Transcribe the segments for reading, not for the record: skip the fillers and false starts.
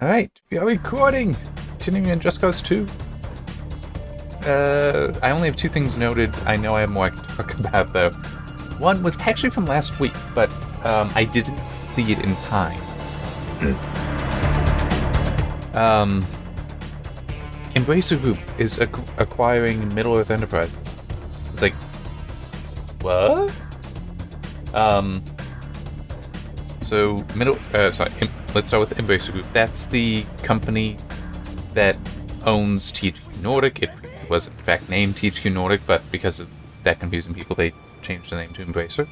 Alright, we are recording! Continuing in Just Cause 2. I only have two things noted. I know I have more I can talk about, though. One was actually from last week, but I didn't see it in time. Embracer Group is acquiring Middle-earth Enterprise. It's like, what? Let's start with Embracer Group. That's the company that owns THQ Nordic. It was in fact named THQ Nordic, but because of that confusing people, they changed the name to Embracer.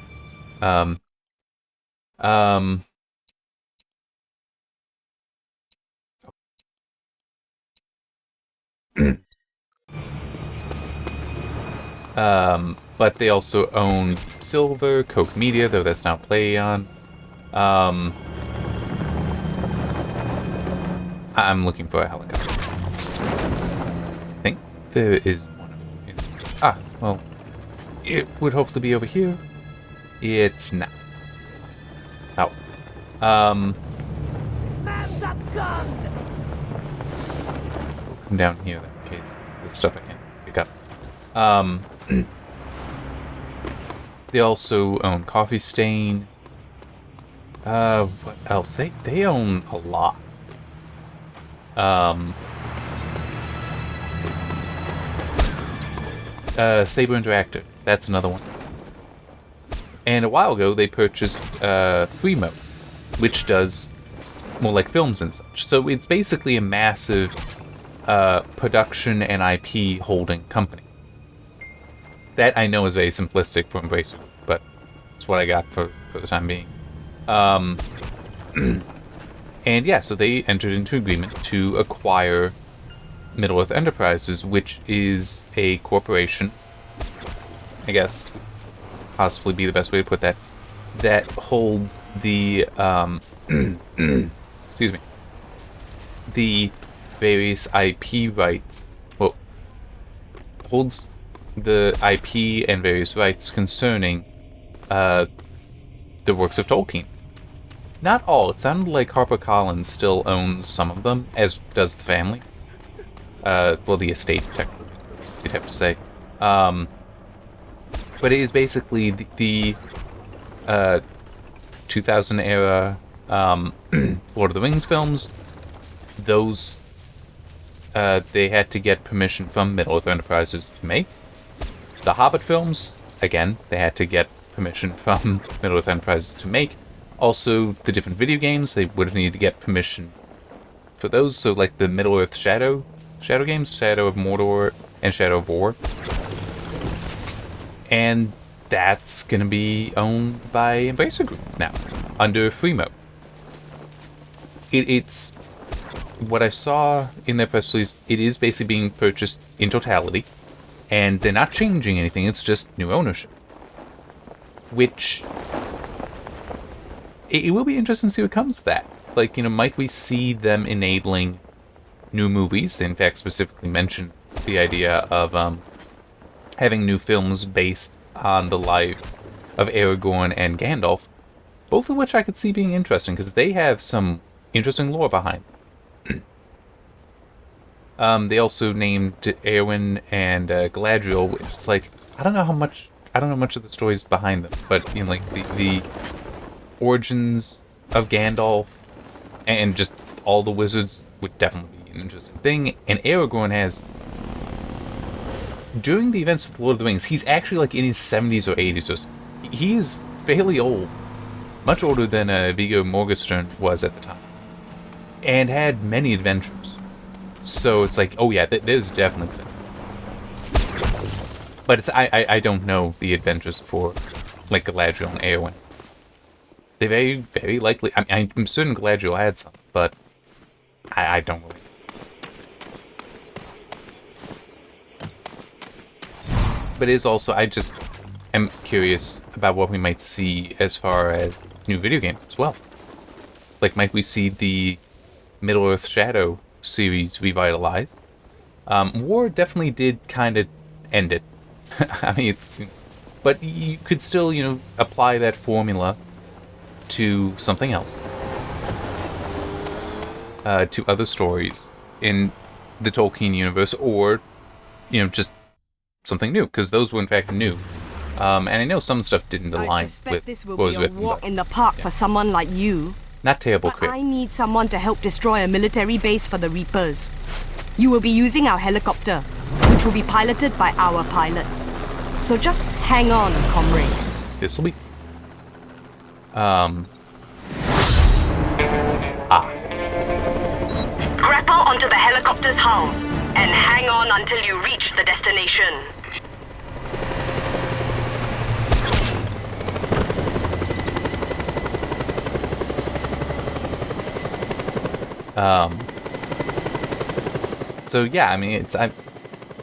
But they also own Silver, Koch Media, though that's now PlayOn. I'm looking for a helicopter. I think there is one of them. Well, it would hopefully be over here. It's not. Oh. Man's up gun! Come down here then, in case there's stuff I can't pick up. They also own Coffee Stain. What else? They own a lot. Saber Interactive. That's another one. And a while ago, they purchased Freemo, which does more like films and such. So it's basically a massive production and IP holding company. That I know is very simplistic for Embracer, but it's what I got for the time being. And yeah, so they entered into agreement to acquire Middle-earth Enterprises, which is a corporation, I guess, possibly be the best way to put that, that holds the, excuse me, the various IP rights, well, holds the IP and various rights concerning the works of Tolkien. Not all. It sounded like HarperCollins still owns some of them, as does the family. Well, the estate, technically, you'd have to say. But it is basically the 2000 era Lord of the Rings films. Those they had to get permission from Middle-earth Enterprises to make. The Hobbit films, again, they had to get permission from Middle-earth Enterprises to make. Also, the different video games, they would have needed to get permission for those. So, like the Middle-earth Shadow games, Shadow of Mordor and Shadow of War. And that's going to be owned by Embracer Group now, under Freemo. It's what I saw in their press release. It is basically being purchased in totality, and they're not changing anything. It's just new ownership, which it will be interesting to see what comes to that. Like, might we see them enabling new movies? They in fact specifically mentioned the idea of having new films based on the lives of Aragorn and Gandalf, both of which I could see being interesting, because they have some interesting lore behind them. They also named Eowyn and Galadriel, which is like, I don't know much of the stories behind them, but like the origins of Gandalf and just all the wizards would definitely be an interesting thing. And Aragorn has, during the events of the Lord of the Rings, he's actually like in his 70s or 80s or so. He is fairly old, much older than Viggo Morgenstern was at the time, and had many adventures. So it's like, oh yeah, there's definitely things. But it's I don't know the adventures for like Galadriel and Eowyn. They very, very likely, I'm certain Galadriel had some, but I don't really. But it is also, I just am curious about what we might see as far as new video games as well. Like, might we see the Middle-earth Shadow series revitalized? War definitely did kind of end it. I mean, but you could still, apply that formula to something else. to other stories in the Tolkien universe, or, just something new, because those were in fact new. And I know some stuff didn't align with this will what was be a written, walk but in the park for someone like you. not terrible But crit. I need someone to help destroy a military base for the Reapers. You will be using our helicopter, which will be piloted by our pilot. So just hang on, comrade. This will be... Grapple onto the helicopter's hull and hang on until you reach the destination. So yeah, I mean,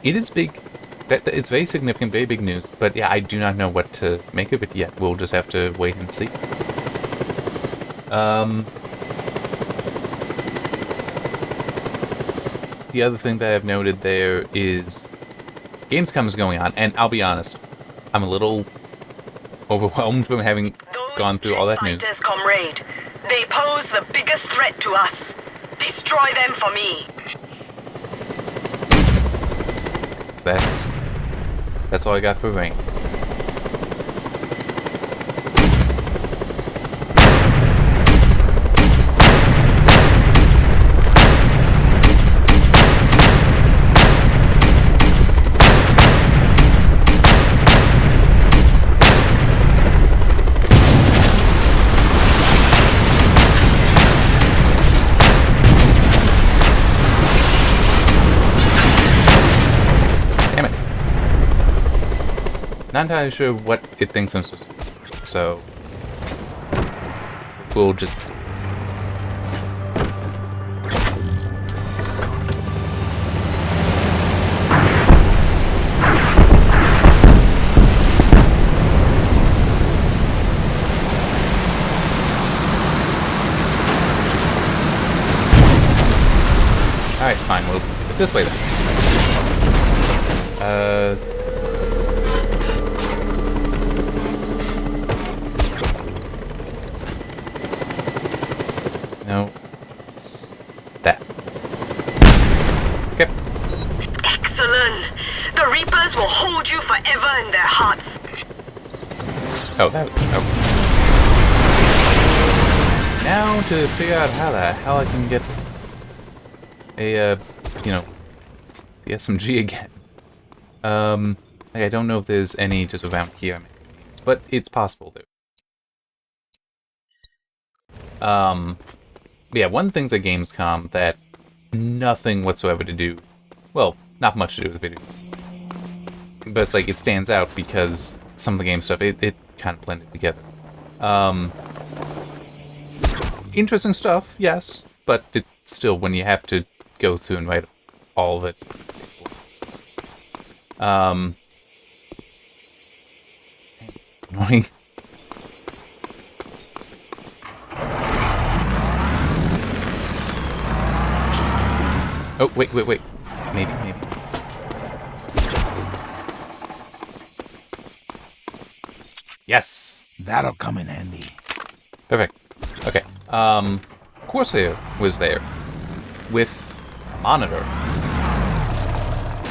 it is big. It's very significant, very big news. But yeah, I do not know what to make of it yet. We'll just have to wait and see. The other thing that I've noted there is Gamescom is going on, and I'll be honest, I'm a little overwhelmed from having gone through all that news. Fighters, comrade. They pose the biggest threat to us. Destroy them for me. That's all I got for rain. Not entirely sure what it thinks I'm supposed to do, so we'll just... Alright, fine, we'll do it this way then. No, it's that. Okay. Excellent. The Reapers will hold you forever in their hearts. Oh, that was okay. Now to figure out how the hell I can get a, the SMG again. I don't know if there's any just around here, but it's possible there. Yeah, one thing's at Gamescom that nothing whatsoever to do, well, not much to do with video, but it's like it stands out because some of the game stuff, it kind of blended together. Interesting stuff, yes, but it's still, when you have to go through and write all of it. Annoying. Oh, wait. Maybe. Yes! That'll come in handy. Perfect. Okay. Corsair was there with a monitor.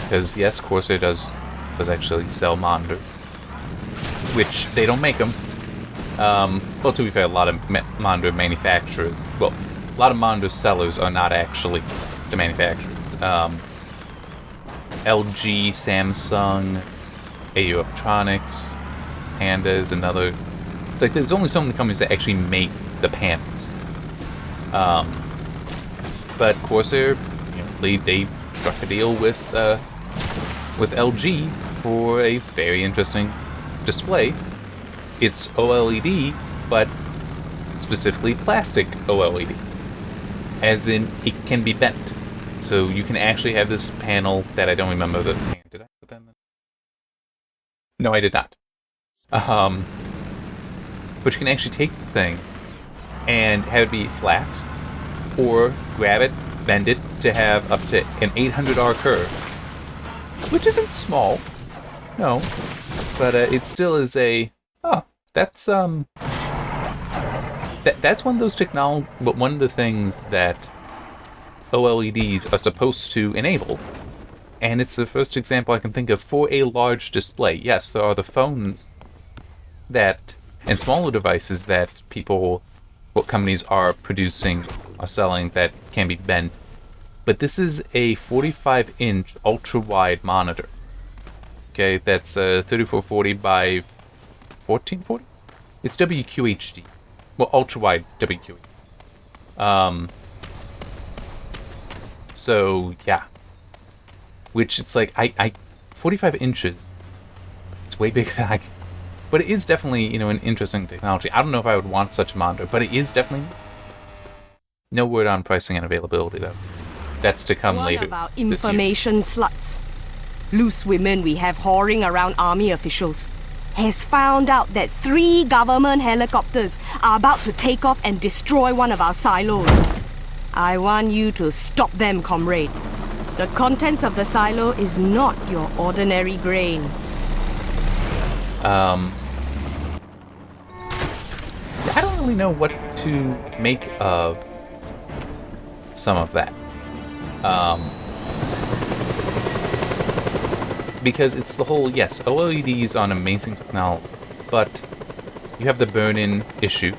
Because, yes, Corsair does actually sell monitor. Which, they don't make them. Well, to be fair, a lot of monitor manufacturers, well, a lot of monitor sellers are not actually the manufacturers. LG, Samsung, AU Electronics, Panda is another. It's like there's only so many companies that actually make the panels. But Corsair, they struck a deal with LG for a very interesting display. It's OLED, but specifically plastic OLED. As in, it can be bent. So you can actually have this panel that I don't remember the... Did I put that in the... No, I did not. But you can actually take the thing and have it be flat, or grab it, bend it to have up to an 800R curve. Which isn't small. No. But it still is a... Oh, that's, that's one of those one of the things that OLEDs are supposed to enable. And it's the first example I can think of for a large display. Yes, there are the phones that, and smaller devices that what companies are producing, are selling, that can be bent. But this is a 45-inch ultra-wide monitor. Okay, that's 3440 by 1440? It's WQHD. Well, ultra-wide WQHD. So, yeah. Which, it's like, 45 inches. It's way bigger than but it is definitely, an interesting technology. I don't know if I would want such a monitor, but it is definitely... No word on pricing and availability, though. That's to come later. What about information sluts? Loose women we have whoring around army officials has found out that 3 government helicopters are about to take off and destroy one of our silos. I want you to stop them, comrade. The contents of the silo is not your ordinary grain. I don't really know what to make of some of that. Because it's the whole, yes, OLEDs are an amazing technology, but you have the burn-in issue,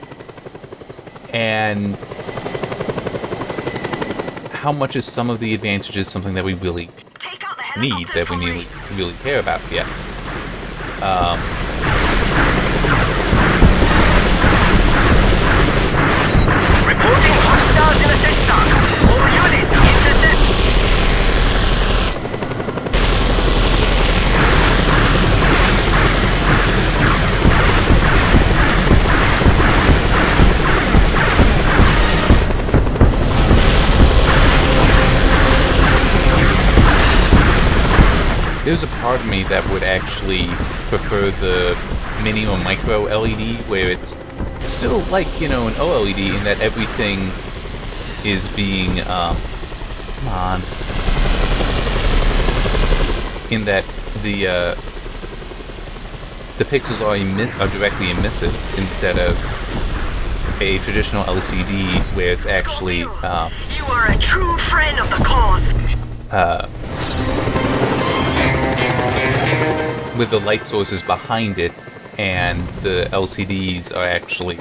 and how much is some of the advantages something that we really need, that we really care about yet? Reporting hostiles in the sector. All units intercept. There's a part of me that would actually prefer the mini or micro LED, where it's still like, an OLED in that everything is being, come on, in that the pixels are directly emissive instead of a traditional LCD where it's actually, You are a true friend of the cause. with the light sources behind it, and the LCDs are actually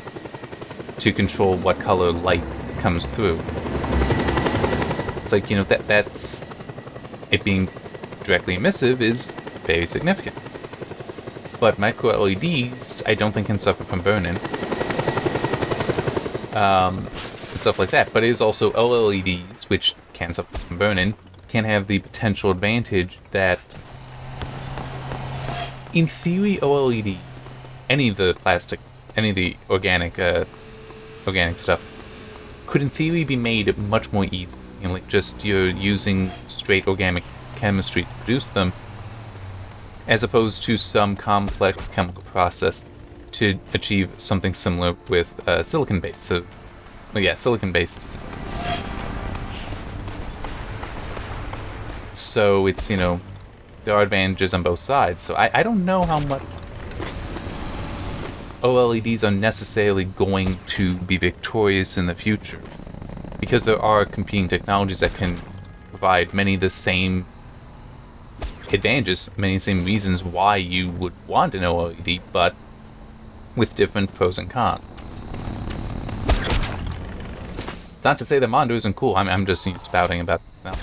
to control what color light comes through. It's like, that's it being directly emissive is very significant. But micro LEDs, I don't think can suffer from burn-in. And stuff like that. But it is also OLEDs, which can suffer from burn-in, can have the potential advantage that in theory, OLEDs, any of the plastic, any of the organic stuff, could in theory be made much more easily. Like just you're using straight organic chemistry to produce them, as opposed to some complex chemical process to achieve something similar with silicon-based. So, well, yeah, silicon-based. So it's, there are advantages on both sides. So I don't know how much OLEDs are necessarily going to be victorious in the future, because there are competing technologies that can provide many of the same advantages, many of the same reasons why you would want an OLED, but with different pros and cons. Not to say the monitor isn't cool. I'm just spouting about that.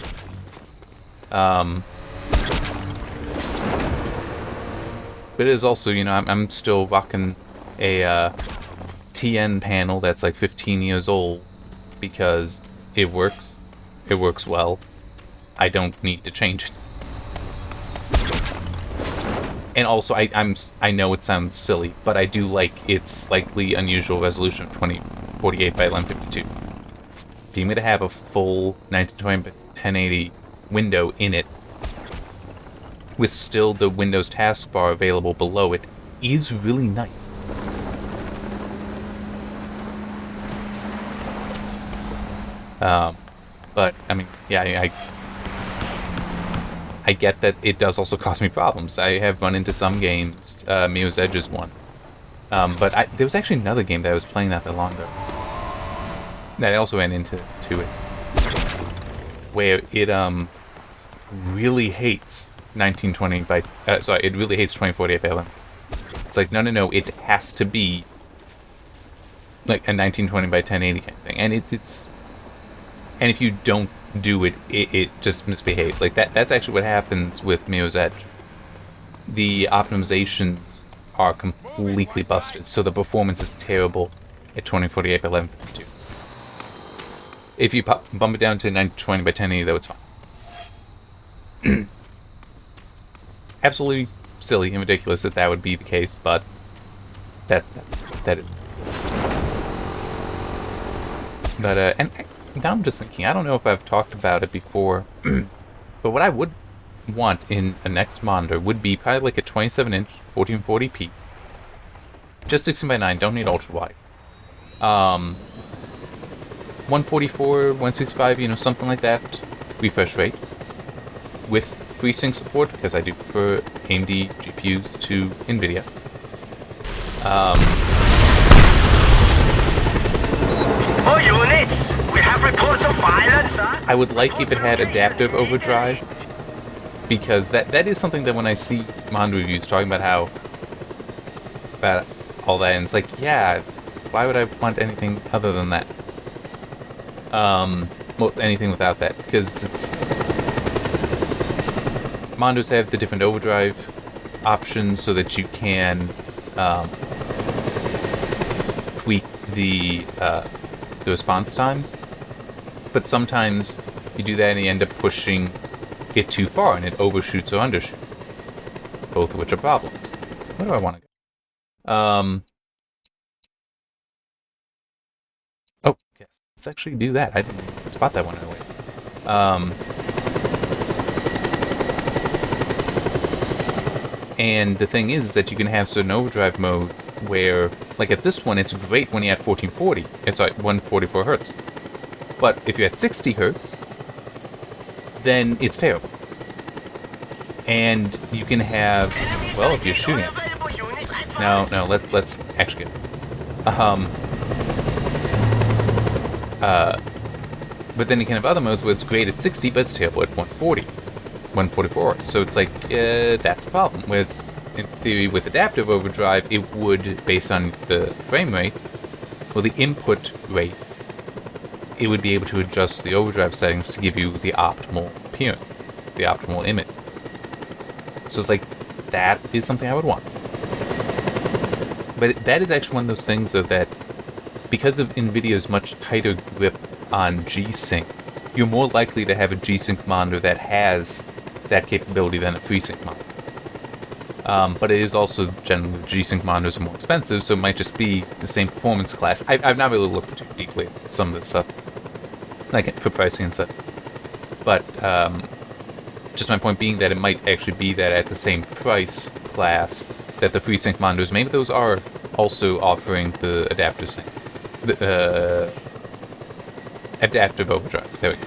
But it is also, I'm still rocking a TN panel that's like 15 years old because it works. It works well. I don't need to change it. And also, I know it sounds silly, but I do like its slightly unusual resolution of 2048 by 1152. Being able to have a full 1920 by 1080 window in it, with still the Windows taskbar available below it, is really nice. But, I mean, yeah, I get that it does also cause me problems. I have run into some games, Mirror's Edge is one. But there was actually another game that I was playing not that long ago that I also ran into it. where it really hates 1920 by it really hates 2048 by 11. It's like no, it has to be like a 1920 by 1080 kind of thing, and it's and if you don't do it, it just misbehaves. Like that's actually what happens with Mirror's Edge. The optimizations are completely busted, so the performance is terrible at 2048 by 1152. If you bump it down to 1920 by 1080, though, it's fine. Absolutely silly and ridiculous that would be the case, but that is. But and now I'm just thinking, I don't know if I've talked about it before, but what I would want in a next monitor would be probably like a 27-inch 1440p, just 16:9, don't need ultra wide. 144, 165, something like that refresh rate with FreeSync support, because I do prefer AMD GPUs to NVIDIA. All units, we have reports of violence, sir. I would like if it had adaptive overdrive, because that is something that when I see monitor reviews talking about about all that, and it's like, yeah, why would I want anything other than that? Well, anything without that, because monitors have the different overdrive options so that you can tweak the response times, but sometimes you do that and you end up pushing it too far and it overshoots or undershoots, both of which are problems. Where do I want to go? Oh, yes, let's actually do that. I didn't spot that one earlier. And the thing is that you can have certain overdrive modes where, like at this one, it's great when you're at 1440. It's like 144 hertz. But if you're at 60 hertz, then it's terrible. And you can have, well, if you're shooting. No, let's actually get but then you can have other modes where it's great at 60, but it's terrible at 140. 144. So it's like, that's a problem. Whereas, in theory, with adaptive overdrive, it would, based on the frame rate, or the input rate, it would be able to adjust the overdrive settings to give you the optimal appearance, the optimal image. So it's like, that is something I would want. But that is actually one of those things, though, that because of NVIDIA's much tighter grip on G-Sync, you're more likely to have a G-Sync monitor that has that capability than a FreeSync monitor. But it is also generally G-Sync monitors are more expensive, so it might just be the same performance class. I've not really looked too deeply at some of this stuff, like for pricing and stuff. But just my point being that it might actually be that at the same price class that the FreeSync monitors, maybe those are also offering the adaptive sync, the adaptive overdrive. There we go.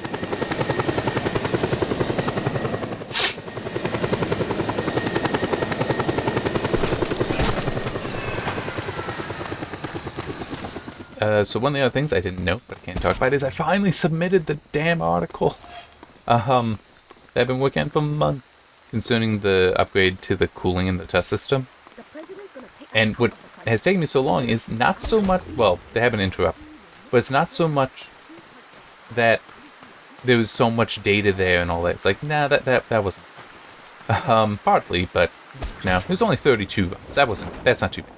So one of the other things I didn't know, but I can't talk about, is I finally submitted the damn article that I've been working on for months concerning the upgrade to the cooling in the test system. And what has taken me so long is not so much, well, they haven't interrupted, but it's not so much that there was so much data there and all that. It's like, nah, that wasn't. Partly, but no, there's only 32 runs. That's not too bad.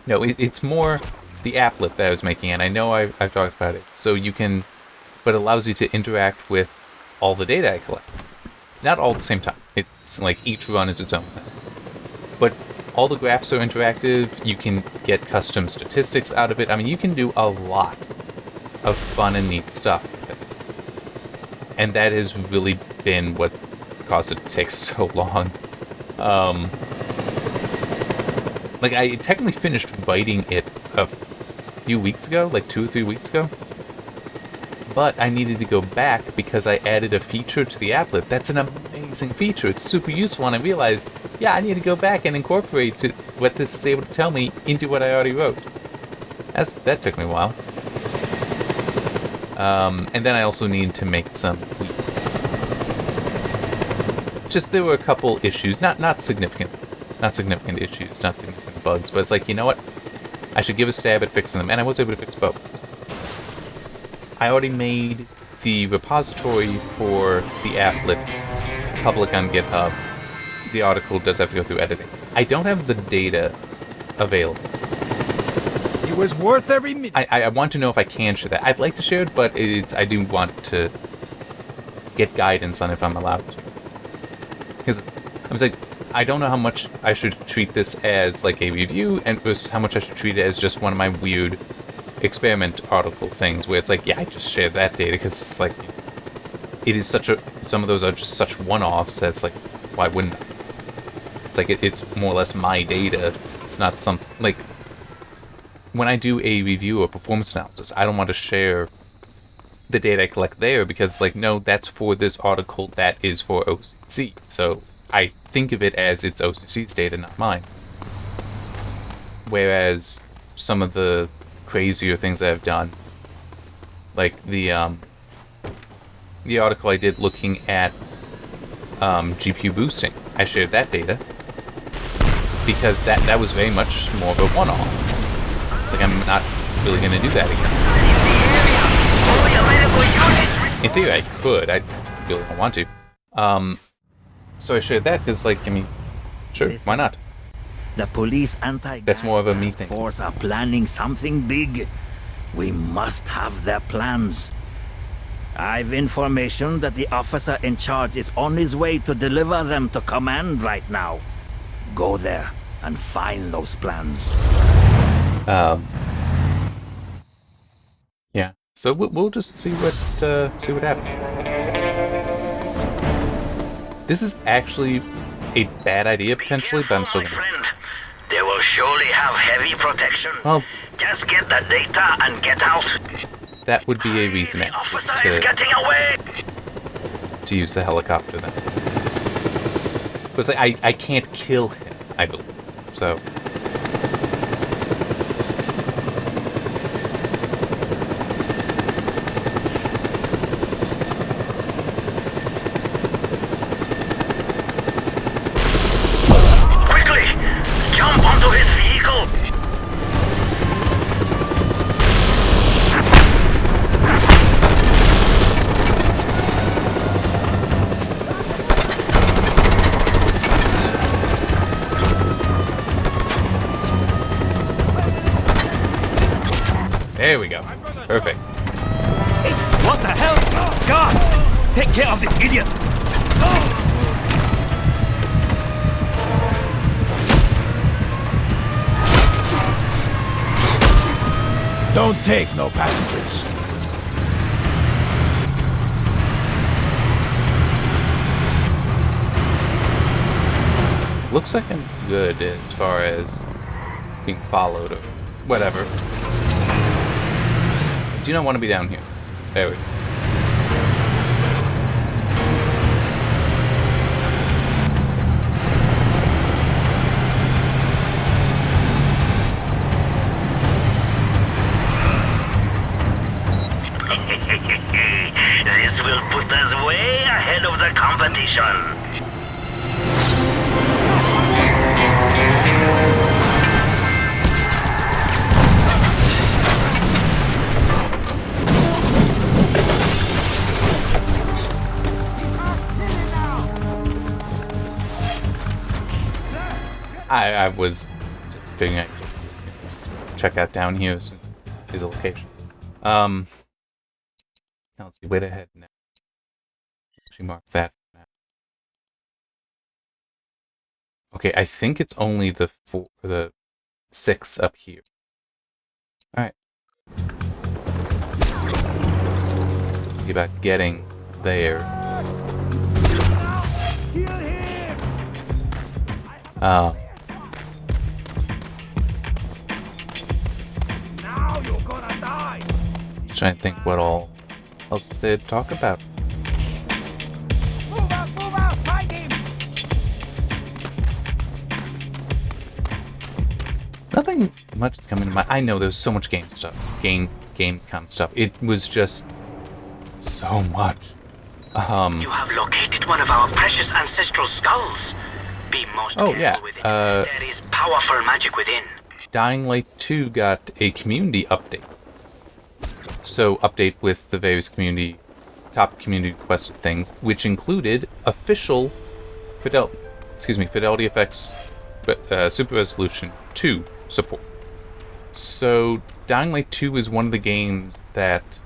No, it's more the applet that I was making, and I know I've talked about it. So you can, but it allows you to interact with all the data I collect. Not all at the same time. It's like each run is its own thing. But all the graphs are interactive. You can get custom statistics out of it. I mean, you can do a lot of fun and neat stuff with it. And that has really been what caused it to take so long. Like, I technically finished writing it a few weeks ago, like 2 or 3 weeks ago. But I needed to go back because I added a feature to the applet. That's an amazing feature. It's super useful, and I realized, yeah, I need to go back and incorporate what this is able to tell me into what I already wrote. That took me a while. And then I also need to make some tweaks. Just there were a couple issues, not significant issues, not significant bugs, but it's like, you know what? I should give a stab at fixing them, and I was able to fix both. I already made the repository for the applet public on GitHub. The article does have to go through editing. I don't have the data available. It was worth every minute. I want to know if I can share that. I'd like to share it, but I do want to get guidance on if I'm allowed to. Because I was like, I don't know how much I should treat this as like a review, and versus how much I should treat it as just one of my weird experiment article things where it's like, yeah, I just shared that data because it's like, it is such a, some of those are just such one-offs that's like, why wouldn't I? It's like, it's more or less my data. It's not some, like, when I do a review or performance analysis, I don't want to share the data I collect there because, like, no, that's for this article, that is for OCC. So I think of it as it's OCC's data, not mine. Whereas some of the crazier things I've done, like the article I did looking at GPU boosting, I shared that data because that was very much more of a one-off. Like, I'm not really going to do that again. In theory, I could. I really don't want to. So I shared that because, like, I mean, sure, why not? The police anti-gang That's more of a me thing. force are planning something big. We must have their plans. I've information that the officer in charge is on his way to deliver them to command right now. Go there and find those plans. Yeah. So we'll just see what happens. This is actually a bad idea potentially, but I'm still gonna. Friend. They will surely have heavy protection. Well, Just get the data and get out. that would be a reason The actually officer is getting away. to use the helicopter then. But it's like I can't kill him, I believe. So. Quickly, jump onto his vehicle. There we go. Perfect. Hey, what the hell? Guards! Take care of this idiot! Don't take no passengers. Looks like I'm good as far as being followed or whatever. I do not want to be down here. There we go. This will put us way ahead of the competition. I was just figuring I could check out down here since his location. Now let's see, wait ahead now. Actually mark that map. Okay, I think it's only the 6 up here. Alright. Let's see about getting there. Now you're gonna die! Just trying to think what all else they talk about. Move out, find him! Nothing much is coming to mind. I know there's so much game stuff, Gamescom stuff. It was just so much. You have located one of our precious ancestral skulls. Be most careful with it. There is powerful magic within. Dying Light 2 got a community update. So, update with the various top community requested things, which included official Fidelity Effects Super Resolution 2 support. So, Dying Light 2 is one of the games that,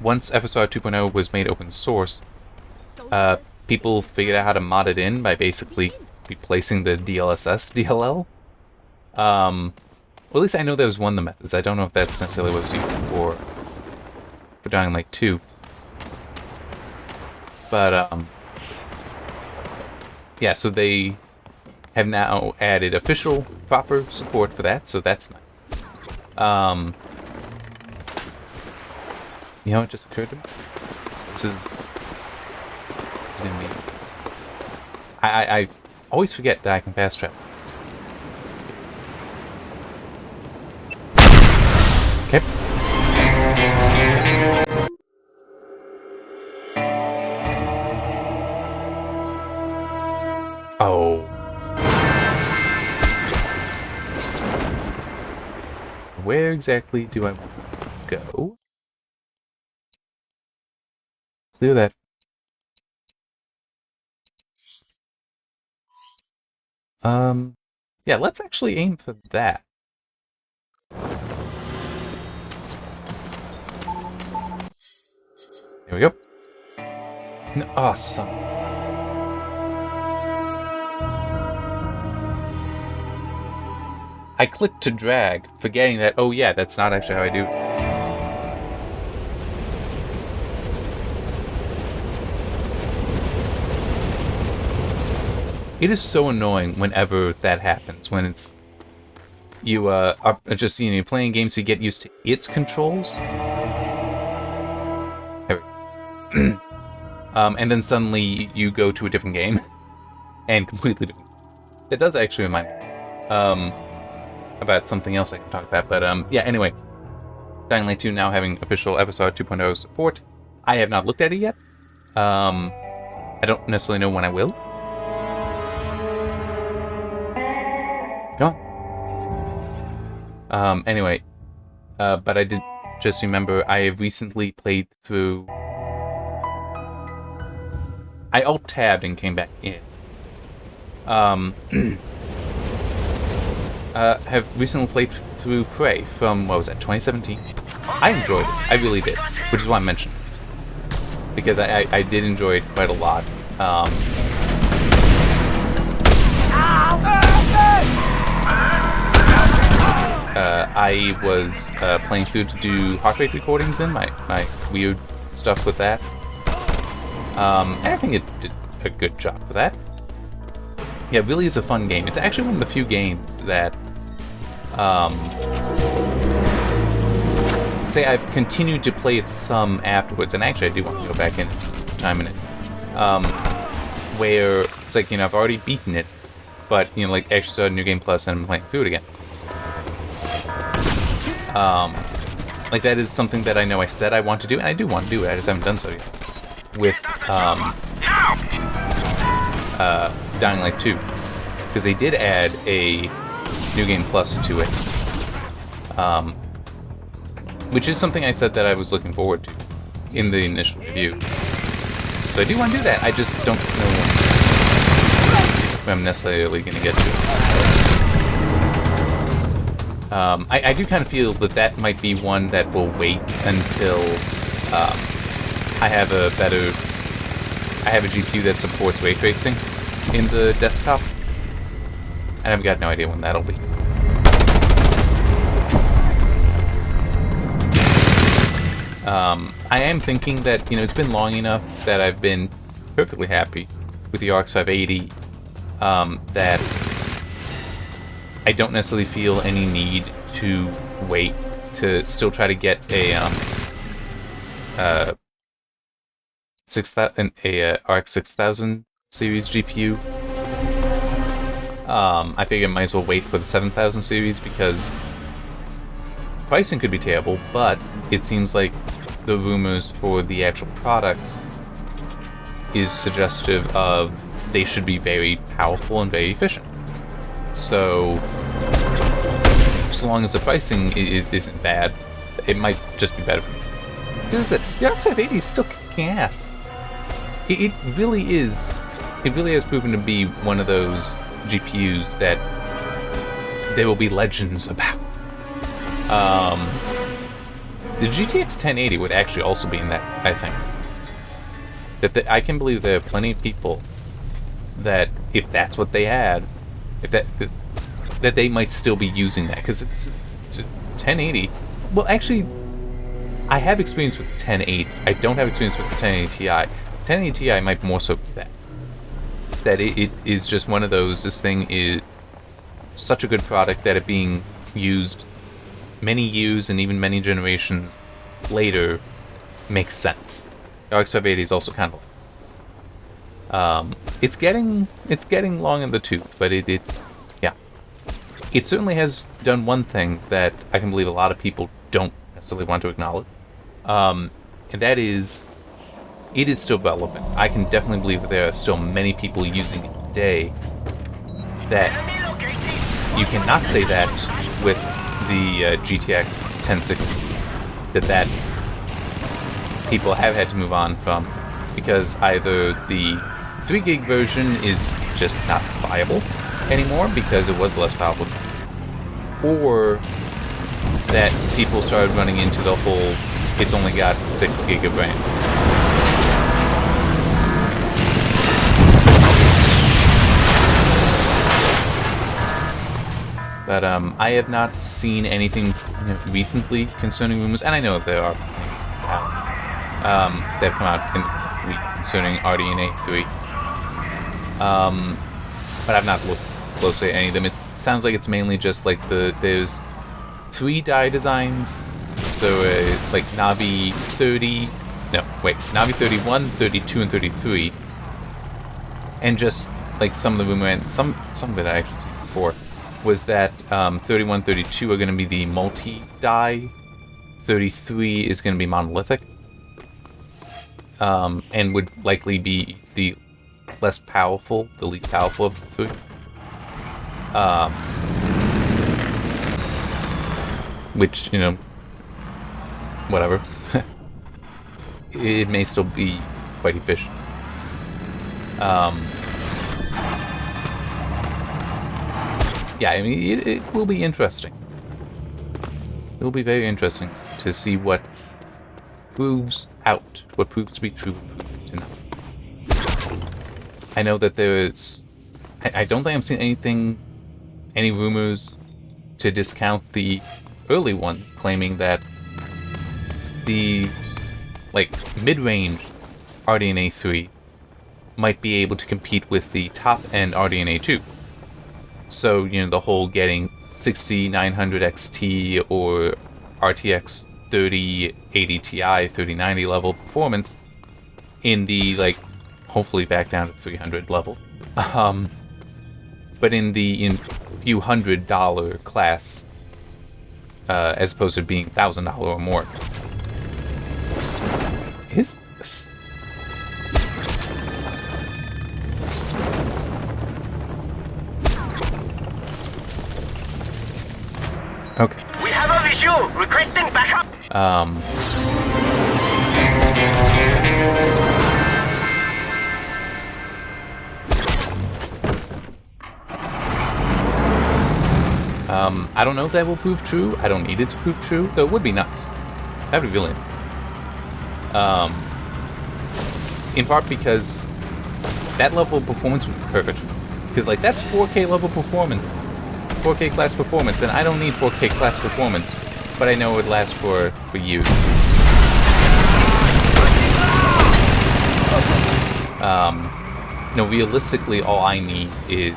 once FSR 2.0 was made open source, people figured out how to mod it in by basically replacing the DLSS DLL. Well, at least I know that was one of the methods. I don't know if that's necessarily what was used for Dying Light 2. But, yeah, so they have now added official, proper support for that, so that's nice. You know, it just occurred to me. This is gonna be... I always forget that I can fast travel. Okay. Oh. Where exactly do I want to go? Clear that. Yeah, let's actually aim for that. There we go. No, awesome. I clicked to drag, forgetting that, oh yeah, that's not actually how I do it. It is so annoying whenever that happens, when it's... You, are just, you know, you're playing games so you get used to its controls. There we go. And then suddenly you go to a different game. And completely different. That does actually remind me. About something else I can talk about, but yeah, anyway. Dying Light 2 now having official FSR 2.0 support. I have not looked at it yet. I don't necessarily know when I will. Go on. Anyway. But I did just remember I have recently played through... I alt-tabbed and came back in. Have recently played through Prey from, what was that, 2017? I enjoyed it. I really did. Which is why I'm mentioning it. Because I did enjoy it quite a lot. I was playing through to do heart rate recordings in, my weird stuff with that. And I think it did a good job for that. Yeah, it really is a fun game. It's actually one of the few games that, say I've continued to play it some afterwards, and actually I do want to go back in time in it, where it's like, you know, I've already beaten it, but, you know, like, actually started New Game Plus and I'm playing through it again. Like, that is something that I know I said I want to do, and I do want to do it, I just haven't done so yet. With, Dying Light 2, because they did add a New Game Plus to it, which is something I said that I was looking forward to in the initial review. So I do want to do that, I just don't know when I'm necessarily going to get to it. I do kind of feel that that might be one that will wait until I have a GPU that supports ray tracing in the desktop, and I've got no idea when that'll be. I am thinking that, you know, it's been long enough that I've been perfectly happy with the RX 580 that I don't necessarily feel any need to wait to still try to get a RX 6000 series GPU. I figure I might as well wait for the 7000 series because pricing could be terrible, but it seems like the rumors for the actual products is suggestive of they should be very powerful and very efficient. So long as the pricing isn't bad, it might just be better for me. Because the X580 is still kicking ass. It really is. It really has proven to be one of those GPUs that there will be legends about. The GTX 1080 would actually also be in that, I think. I can believe there are plenty of people that, if that's what they had, that they might still be using that, because it's 1080. Well, actually, I have experience with 1080. I don't have experience with the 1080 Ti. 1080 Ti might more so be that it is just one of those. This thing is such a good product that it being used many years and even many generations later makes sense. The X580 is also kind of it's getting long in the tooth, but it certainly has done one thing that I can believe a lot of people don't necessarily want to acknowledge, and that is, it is still relevant. I can definitely believe that there are still many people using it today. That you cannot say that with the GTX 1060. That people have had to move on from, because either the 3 gig version is just not viable anymore because it was less powerful, or that people started running into the whole it's only got 6 gig of RAM. But I have not seen anything recently concerning rumors, and I know there are that have come out in the last week concerning RDNA 3. But I've not looked closely at any of them. It sounds like it's mainly just like there's 3 die designs, so like Navi 31, 32, and 33, and just like some of the rumor, and some of it I actually seen before, was that 31, 32 are going to be the multi-die, 33 is going to be monolithic, and would likely be the less powerful, the least powerful of the 3. Which, whatever. It may still be quite efficient. Yeah, I mean, it will be interesting. It will be very interesting to see what proves to be true tonight. I know that there is... I don't think I've seen any rumors to discount the early ones, claiming that the, mid-range RDNA 3 might be able to compete with the top-end RDNA 2. So, the whole getting 6900 XT or RTX 3080 Ti, 3090 level performance in the, hopefully back down to 300 level. But in the few $100 class, as opposed to being $1,000 or more. Is this? Okay. We have a visual. Requesting backup. I don't know if that will prove true. I don't need it to prove true, though it would be nice. That would be really nice. In part because that level of performance would be perfect. Because, that's 4K level performance. 4K class performance, and I don't need 4K class performance, but I know it would last for years. Realistically, all I need is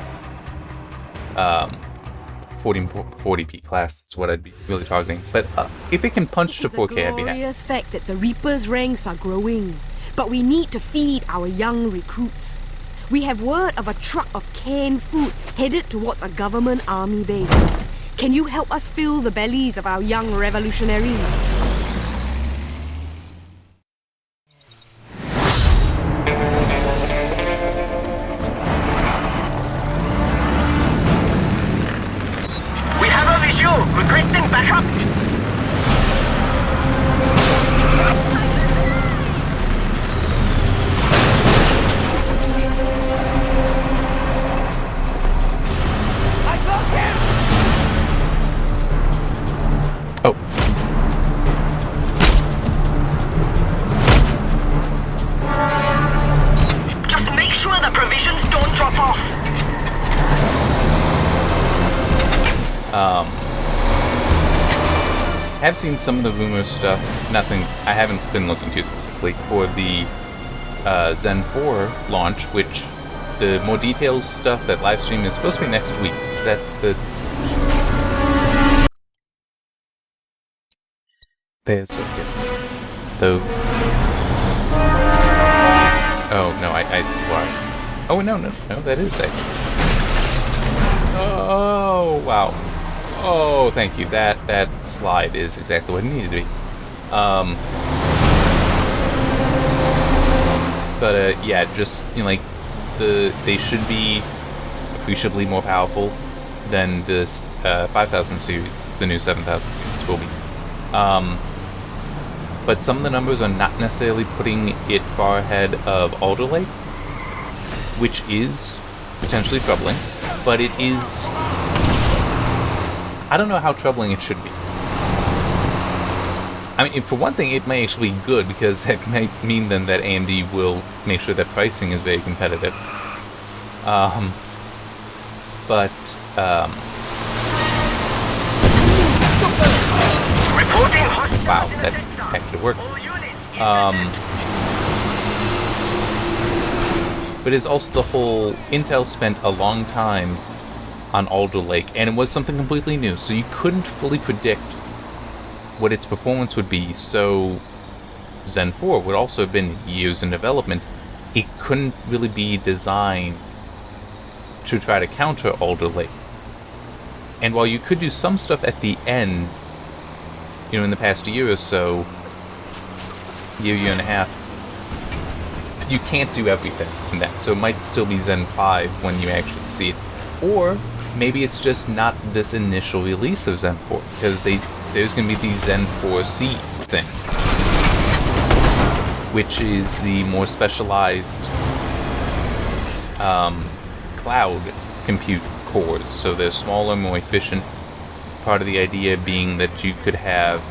40p class is what I'd be really targeting. But if it can punch to 4K, I'd be happy. It's a glorious fact that the Reaper's ranks are growing, but we need to feed our young recruits. We have word of a truck of canned food headed towards a government army base. Can you help us fill the bellies of our young revolutionaries? have seen some of the rumor stuff. Nothing. I haven't been looking too specifically for the Zen 4 launch, which the more details stuff, that live stream is supposed to be next week. Is that the... There's so good. Though... Oh, no, I see why. Oh, no, that is actually... Oh, wow. Oh, thank you. That slide is exactly what it needed to be. But, yeah, just, you know, like, they should be appreciably more powerful than this 5000 series, the new 7000 series will be. But some of the numbers are not necessarily putting it far ahead of Alder Lake, which is potentially troubling, but it is... I don't know how troubling it should be. I mean, for one thing, it may actually be good, because that may mean then that AMD will make sure that pricing is very competitive. Wow, that actually worked. But it's also the whole... Intel spent a long time on Alder Lake, and it was something completely new, so you couldn't fully predict what its performance would be, so Zen 4 would also have been years in development. It couldn't really be designed to try to counter Alder Lake. And while you could do some stuff at the end, you know, in the past year or so, year and a half, you can't do everything in that, so it might still be Zen 5 when you actually see it. Or maybe it's just not this initial release of Zen 4, because there's going to be the Zen 4C thing, which is the more specialized cloud compute cores. So they're smaller, more efficient. Part of the idea being that you could have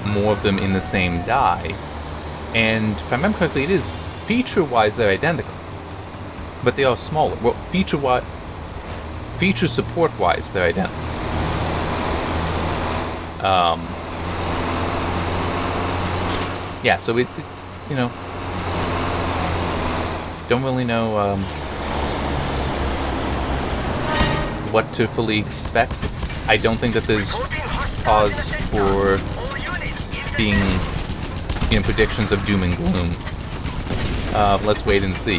more of them in the same die. And if I remember correctly, it is feature-wise they're identical, but they are smaller. Well, feature support-wise they're identical. Yeah, so it's, you know, don't really know what to fully expect. I don't think that there's cause for being, you know, predictions of doom and gloom. Let's wait and see.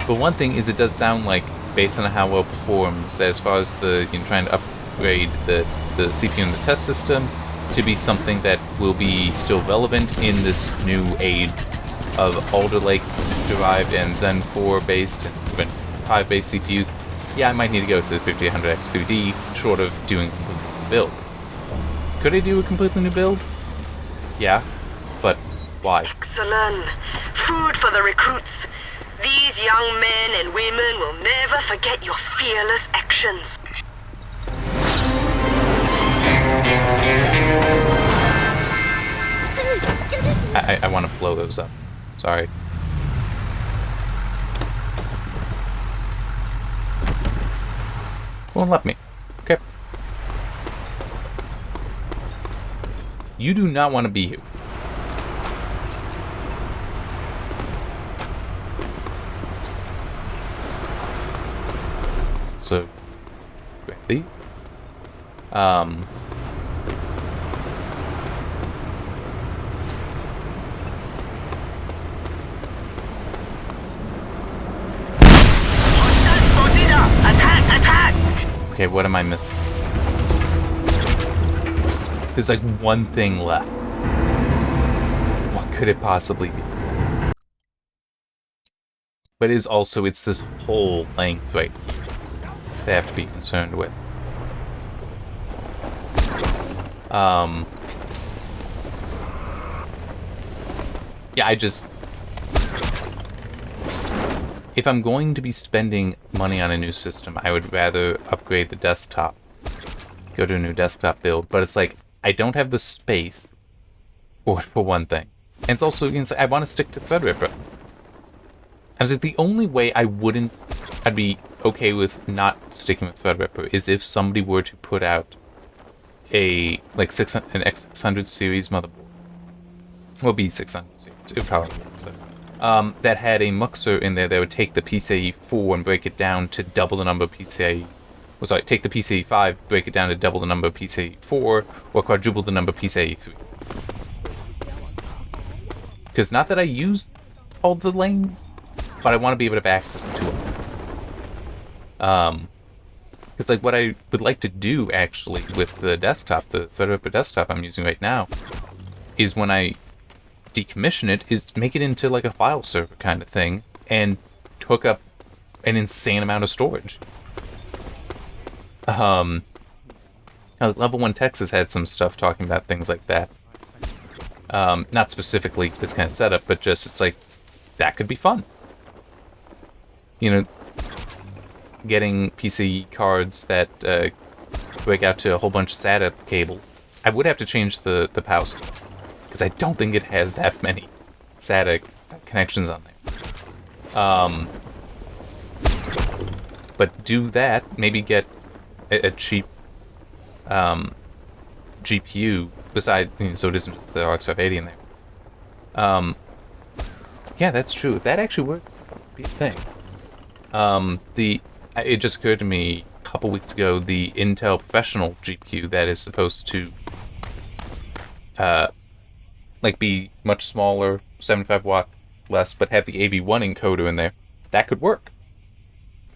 But one thing is, it does sound like, based on how well it performs, as far as the, you know, trying to upgrade the CPU and the test system to be something that will be still relevant in this new age of Alder Lake derived and Zen 4 based and even 5 based CPUs. Yeah, I might need to go to the 5800X 2D, short of doing a completely new build. Could I do a completely new build? Yeah, but why? Excellent. Food for the recruits. These young men and women will never forget your fearless actions. I want to blow those up. Sorry. Won't let me. Okay. You do not want to be here. So, quickly. Okay, what am I missing? There's like one thing left. What could it possibly be? But it is also, it's this whole length, right? They have to be concerned with. Yeah, if I'm going to be spending money on a new system, I would rather upgrade the desktop. Go to a new desktop build. But it's like, I don't have the space for one thing. And it's also, I want to stick to Threadripper. I was like, the only way I'd be okay with not sticking with Threadripper is if somebody were to put out an X600 series motherboard. Well, B600 series. It probably works though. That had a muxer in there that would take the PCIe 4 and break it down to double the number of PCIe. Well, sorry, take the PCIe 5, break it down to double the number of PCIe 4, or quadruple the number of PCIe 3. Because not that I use all the lanes, but I want to be able to have access to them. Because like what I would like to do actually with the desktop, the Threadripper desktop I'm using right now, is when I decommission it, is make it into like a file server kind of thing, and hook up an insane amount of storage. Level 1 Texas had some stuff talking about things like that. Not specifically this kind of setup, but just it's like, that could be fun. You know, getting PC cards that break out to a whole bunch of SATA cable. I would have to change the power supply, because I don't think it has that many SATA connections on there. But do that, maybe get a cheap GPU, besides, so it isn't the RX 580 in there. Yeah, that's true. If that actually worked, it would be a thing. It just occurred to me a couple weeks ago, the Intel Professional GPU that is supposed to be much smaller, 75 watt less, but have the AV1 encoder in there, that could work.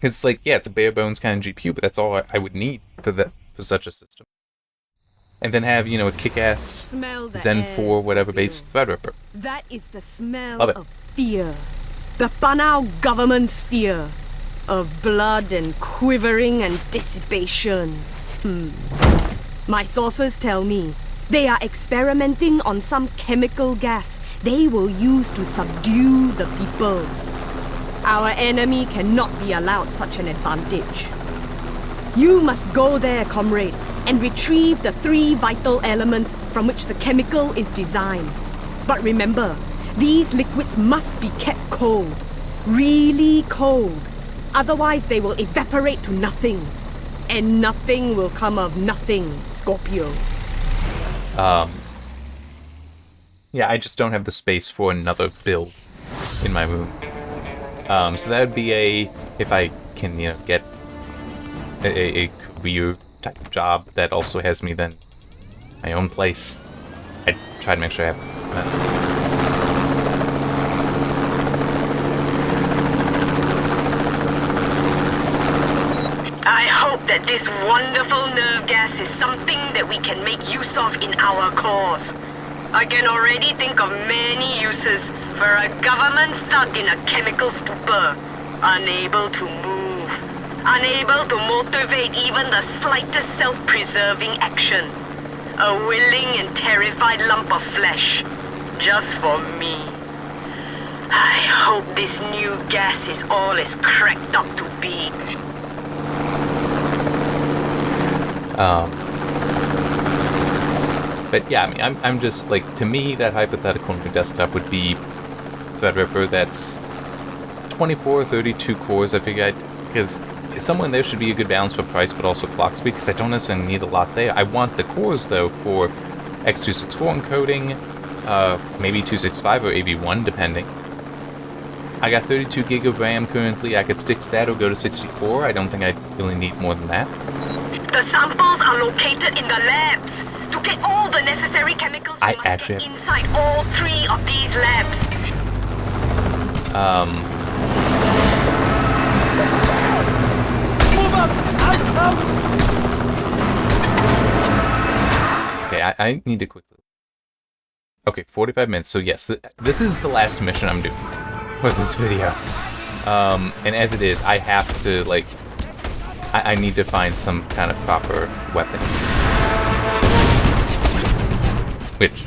It's like, yeah, it's a bare bones kind of GPU, but that's all I would need for such a system. And then have, a kick-ass Zen 4 whatever based Threadripper. That is the smell Love it. of fear. The Panau government's fear. Of blood and quivering and dissipation. My sources tell me they are experimenting on some chemical gas they will use to subdue the people. Our enemy cannot be allowed such an advantage. You must go there, comrade, and retrieve the 3 vital elements from which the chemical is designed. But remember, these liquids must be kept cold. Really cold. Otherwise they will evaporate to nothing. And nothing will come of nothing, Scorpio. Yeah, I just don't have the space for another build in my room. So that would be if I can, get a career type job that also has me then my own place. I'd try to make sure I have that. I hope that this wonderful nerve gas is something that we can make use of in our cause. I can already think of many uses for a government stuck in a chemical stupor, unable to move, unable to motivate even the slightest self-preserving action. A willing and terrified lump of flesh, just for me. I hope this new gas is all it's cracked up to be. But yeah, I mean, I'm just like, to me, that hypothetical new desktop would be Threadripper that's 24, 32 cores. I figure because somewhere in there should be a good balance for price, but also clock speed, because I don't necessarily need a lot there. I want the cores though for X264 encoding, maybe 265 or AV1 depending. I got 32 gig of RAM currently. I could stick to that or go to 64. I don't think I really need more than that. The samples are located in the labs. To get all the necessary chemicals, I you must actually get inside all 3 of these labs. Move up! Out! Okay, I need to quickly. Okay, 45 minutes. So yes, this is the last mission I'm doing with this video. And as it is, I have to, like, I need to find some kind of proper weapon. Which,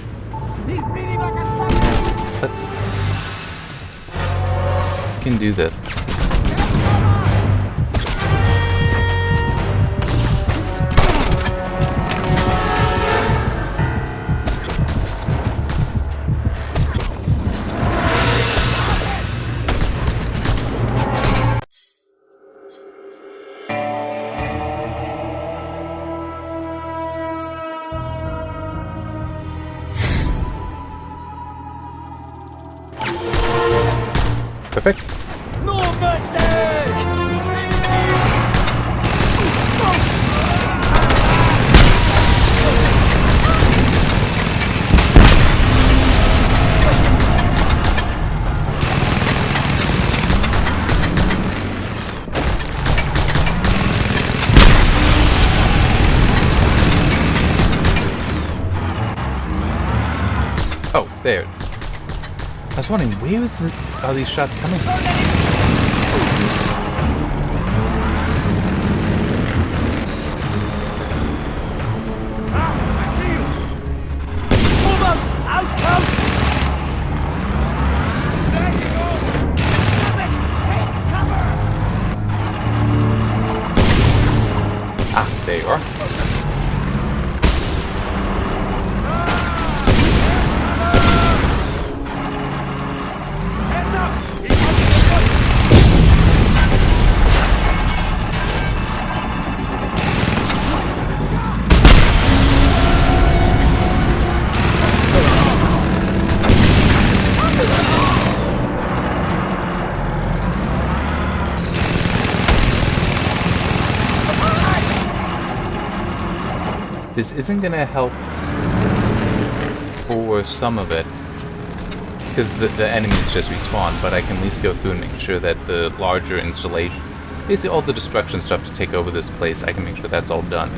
let's, can do this. Perfect. Oh, there. I was wondering, where are these shots coming from? Ah, there you are. This isn't gonna help for some of it, because the enemies just respawn, but I can at least go through and make sure that the larger installation, basically all the destruction stuff to take over this place, I can make sure that's all done.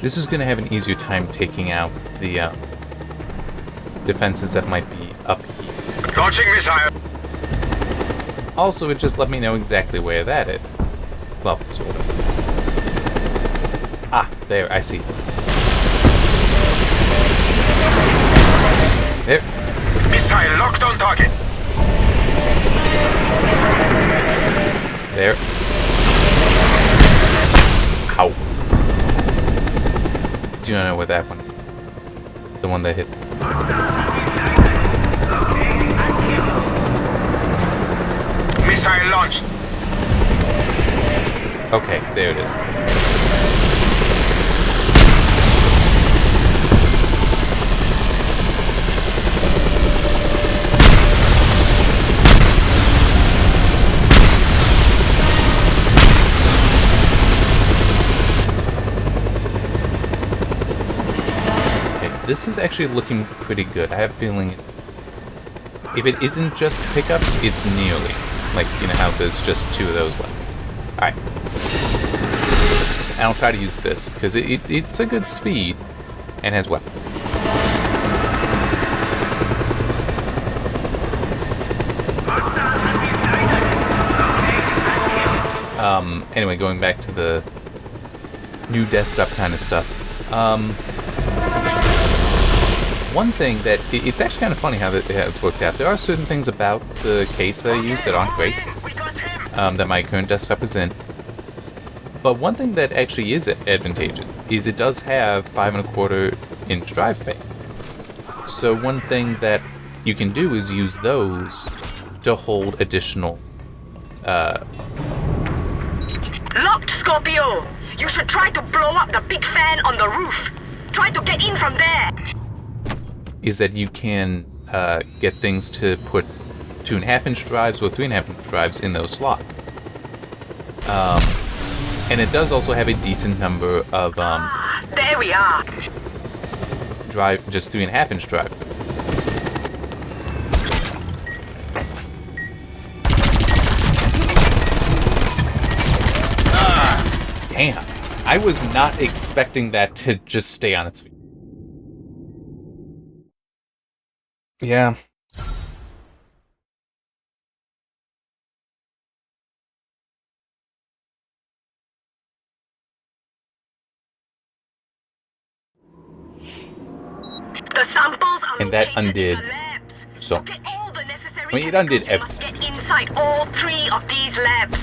This is going to have an easier time taking out the defenses that might be up here. Launching missile. Also, it just let me know exactly where that is. Well, sort of. Ah, there, I see. There. Missile locked on target. There. Ow. Do you know where that one? The one that hit. Missile launched. Okay, there it is. This is actually looking pretty good. I have a feeling if it isn't just pickups, it's nearly. Like, you know how there's just 2 of those left. Alright. And I'll try to use this, because it's a good speed, and has weapon. Anyway, going back to the new desktop kind of stuff. One thing that, it's actually kind of funny how it's worked out. There are certain things about the case that I use that aren't great, that my current desktop is in. But one thing that actually is advantageous is it does have 5¼ inch drive bay. So one thing that you can do is use those to hold additional, Locked, Scorpio! You should try to blow up the big fan on the roof. Try to get in from there. is that you can get things to put 2½ inch drives or 3½ inch drives in those slots. And it does also have a decent number of there we are. just 3½ inch drive. Damn. I was not expecting that to just stay on its feet. Yeah. The samples are And that located undid in the labs. so Get much. all the necessary I mean, it undid chemicals you must get inside all 3 of these labs.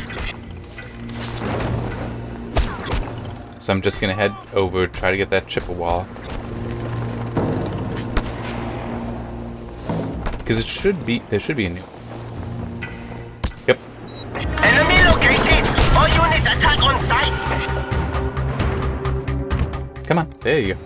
So I'm just gonna head over, try to get that Chippewa. Because there should be a new one. Yep. Enemy located. All units attack on site. Come on, there you go.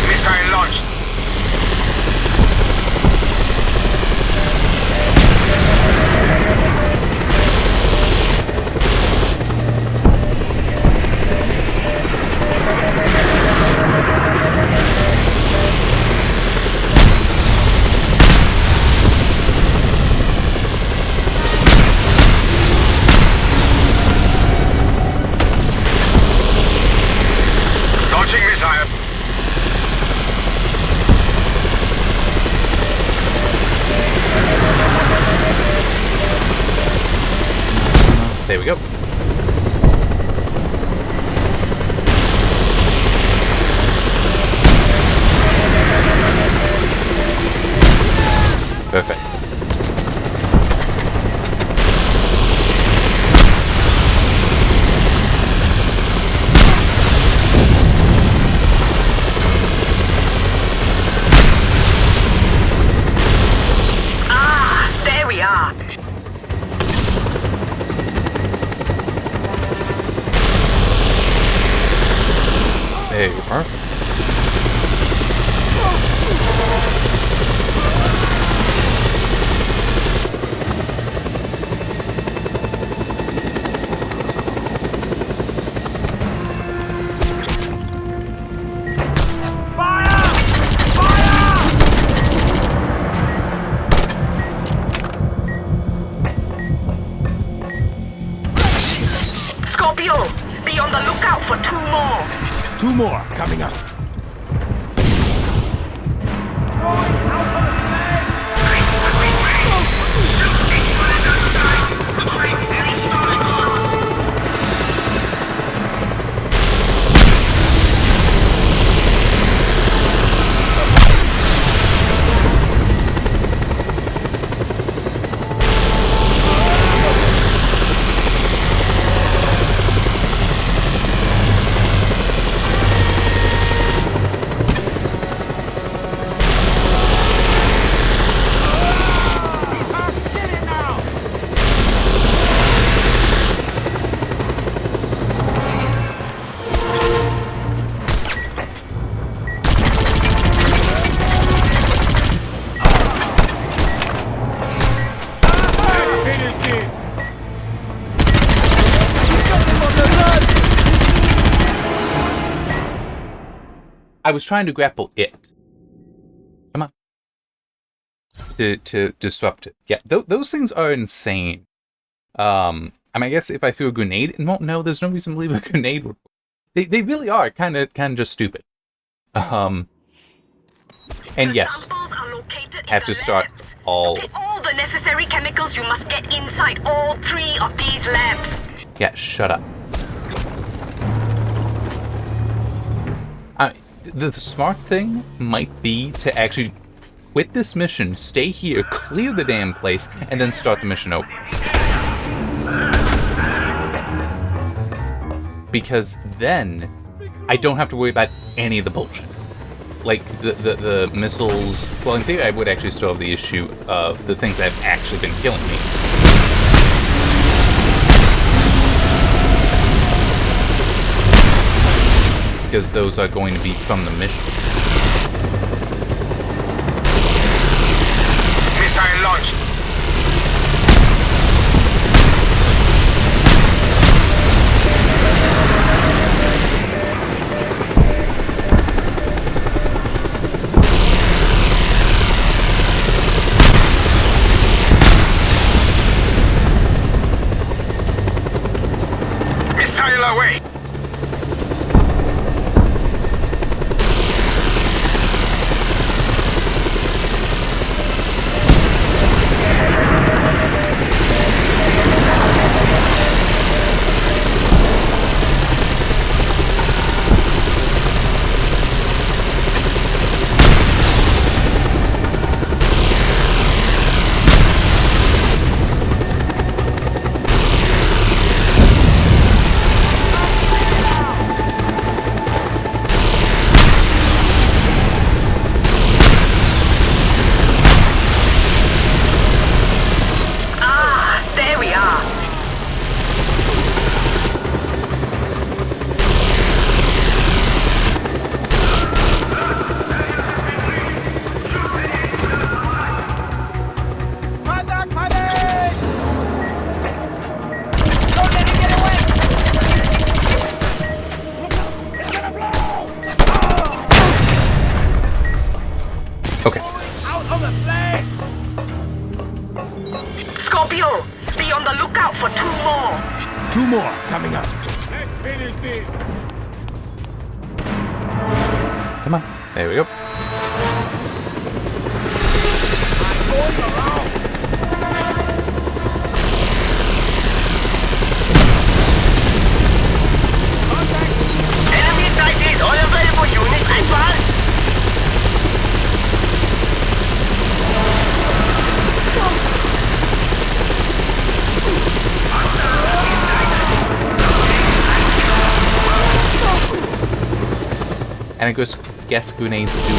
Missile launched. Launching missile. There we go. Perfect. There we are. There you are. Scorpio, be on the lookout for 2 more. 2 more coming up. I was trying to grapple it. Come on. To disrupt it. Yeah, those things are insane. I mean, I guess if I threw a grenade, it won't know. There's no reason to believe a grenade would. They really are kind of just stupid. And yes, have to start all. Get all the necessary chemicals you must get inside all 3 of these labs. Yeah, shut up. The smart thing might be to actually quit this mission, stay here, clear the damn place, and then start the mission over. Because then I don't have to worry about any of the bullshit. Like the missiles. Well, in theory, I would actually still have the issue of the things that have actually been killing me. Because those are going to be from the mission. Missile launched. Okay. Out on the flank! Scorpio, be on the lookout for 2 more. 2 more coming up. Let's finish this. Come on. There we go. I'm going around. Enemy sighted. All available units advance. And I guess grenades do work.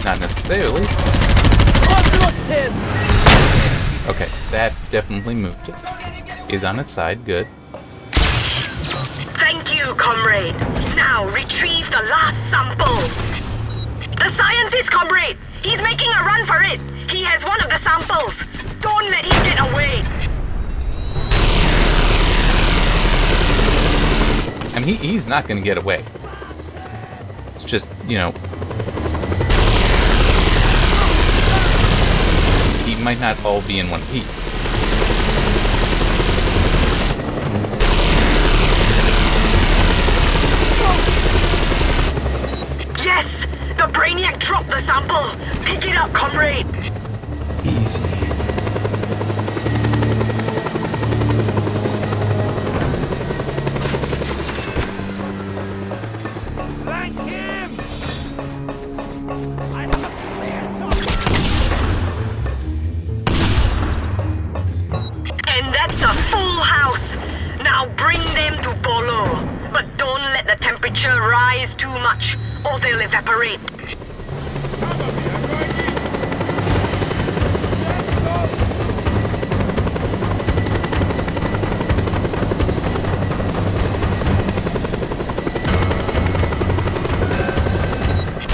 Not necessarily. Okay, that definitely moved it. Is on its side, good. Thank you, comrade. Now retrieve the last sample. The scientist, comrade. He's making a run for it. He has one of the samples. Don't let him get away. I mean, he's not going to get away. It's just, you know... He might not all be in one piece. Yes! The Brainiac dropped the sample. Pick it up, comrade. Easy. Flank him! I have a clear shot. And that's a full house. Now bring them to Bolo. But don't let the temperature rise too much, or they'll evaporate.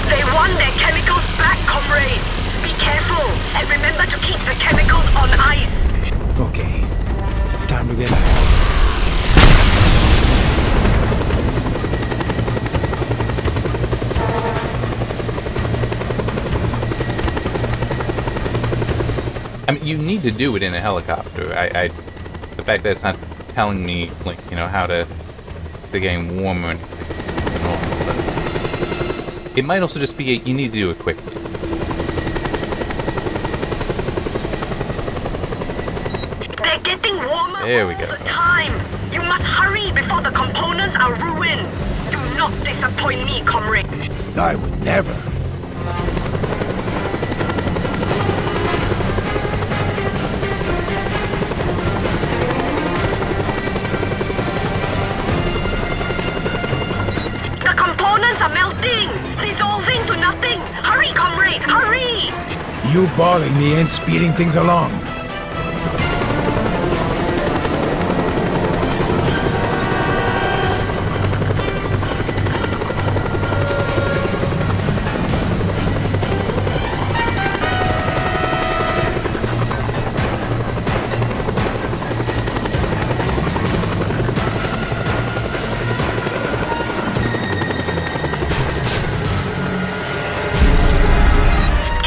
They want their chemicals back, comrade. Be careful, and remember to keep the chemicals on ice. Okay. Time to get out. I mean, you need to do it in a helicopter. The fact that it's not telling me, like, you know, how to the game warm or anything. But it might also just be you need to do it quickly. They're getting warmer There we all go. the time. You must hurry before the components are ruined. Do not disappoint me, comrade. I would never. The components are melting, dissolving to nothing. Hurry, comrade, hurry! You balling me ain't speeding things along.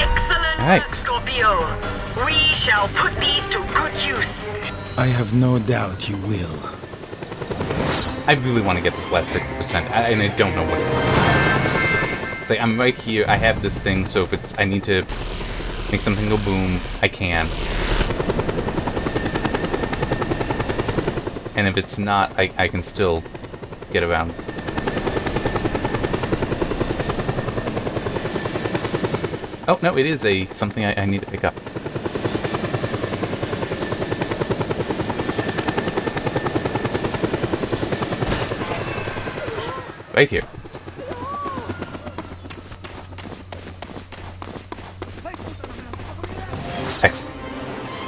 Excellent Right. work, Scorpio. We shall put these to good use. I have no doubt you will. I really want to get this last 60%, and I don't know what. It's like I'm right here. I have this thing, so if I need to make something go boom, I can. And if it's not, I can still get around. Oh no, it is something I need to pick up. Right here. Excellent.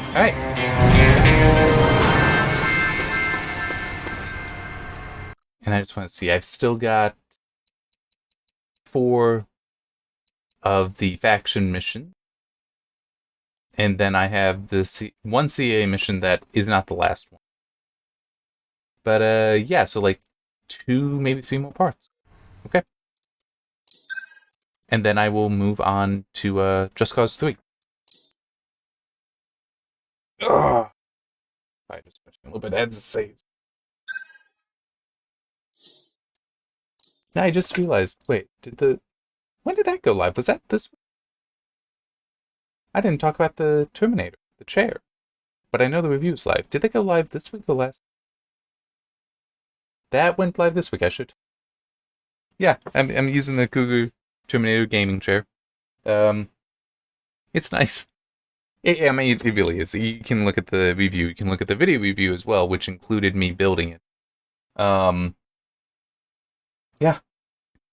Alright. And I just want to see, I've still got 4 of the faction mission. And then I have the one CA mission that is not the last one. But yeah, so like 2, maybe 3 more parts. Okay. And then I will move on to Just Cause 3. Ugh. I just pushed a little bit ahead to save. Now I just realized, wait, when did that go live? Was that this week? I didn't talk about the Terminator, the chair. But I know the review's live. Did they go live this week or last? That went live this week, I should. Yeah, I'm using the Cougar Terminator gaming chair. It's nice. I mean, it really is. You can look at the review. You can look at the video review as well, which included me building it. Yeah.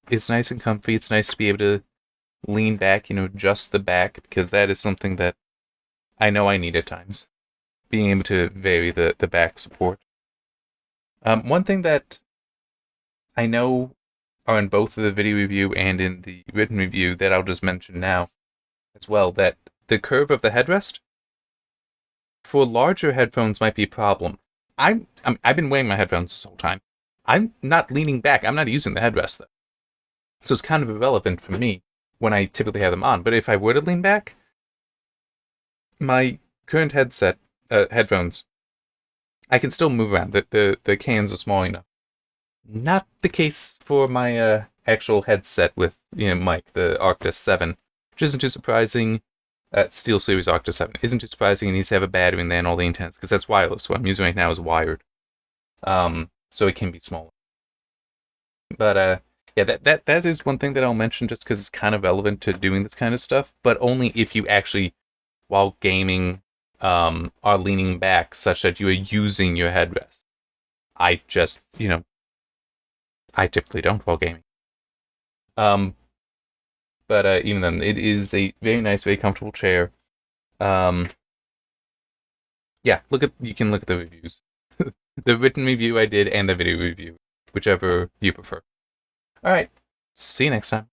It's nice and comfy. It's nice to be able to lean back, adjust the back, because that is something that I know I need at times. Being able to vary the back support. One thing that I know are in both the video review and in the written review that I'll just mention now as well, that the curve of the headrest for larger headphones might be a problem. I've been wearing my headphones this whole time. I'm not leaning back. I'm not using the headrest, though. So it's kind of irrelevant for me when I typically have them on. But if I were to lean back, my current headphones, I can still move around. The cans are small enough. Not the case for my actual headset with mic, the Arctis 7, which isn't too surprising. SteelSeries Arctis 7 isn't too surprising. It needs to have a battery in there and all the antennas, because that's wireless. What I'm using right now is wired, so it can be smaller. But yeah, that is one thing that I'll mention, just because it's kind of relevant to doing this kind of stuff, but only if you actually, while gaming, are leaning back such that you are using your headrest. I just, I typically don't while gaming. But even then, it is a very nice, very comfortable chair. Yeah, you can look at the reviews. The written review I did and the video review, whichever you prefer. Alright, see you next time.